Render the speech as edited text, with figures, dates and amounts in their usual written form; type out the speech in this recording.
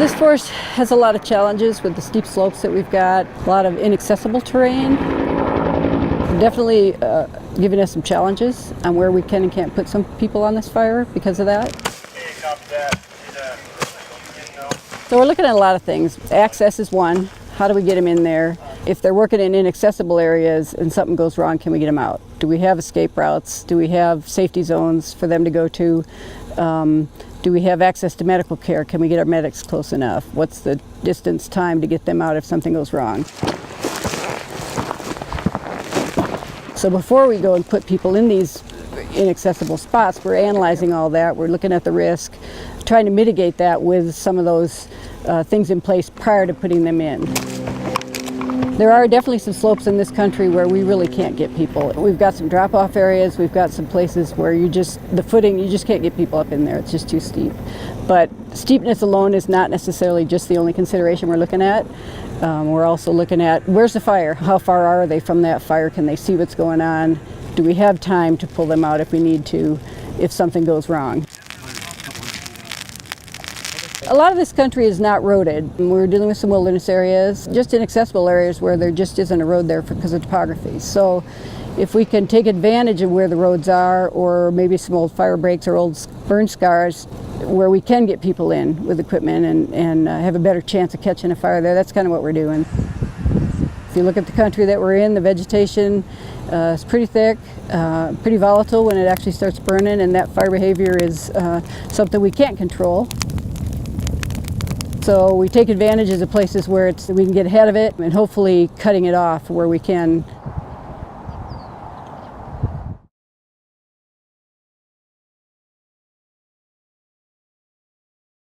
This force has a lot of challenges with the steep slopes that we've got, a lot of inaccessible terrain. Definitely giving us some challenges on where we can and can't put some people on this fire because of that. So we're looking at a lot of things. Access is one. How do we get them in there? If they're working in inaccessible areas and something goes wrong, can we get them out? Do we have escape routes? Do we have safety zones for them to go to? Do we have access to medical care? Can we get our medics close enough? What's the distance time to get them out if something goes wrong? So before we go and put people in these inaccessible spots, we're analyzing all that. We're looking at the risk, trying to mitigate that with some of those things in place prior to putting them in. There are definitely some slopes in this country where we really can't get people. We've got some drop-off areas, we've got some places where you just can't get people up in there, it's just too steep. But steepness alone is not necessarily just the only consideration we're looking at. We're also looking at, where's the fire? How far are they from that fire? Can they see what's going on? Do we have time to pull them out if we need to, if something goes wrong? A lot of this country is not roaded. We're dealing with some wilderness areas, just inaccessible areas where there just isn't a road there because of topography. So if we can take advantage of where the roads are, or maybe some old fire breaks or old burn scars, where we can get people in with equipment and have a better chance of catching a fire there, that's kind of what we're doing. If you look at the country that we're in, the vegetation is pretty thick, pretty volatile when it actually starts burning, and that fire behavior is something we can't control. So we take advantage of the places where we can get ahead of it and hopefully cutting it off where we can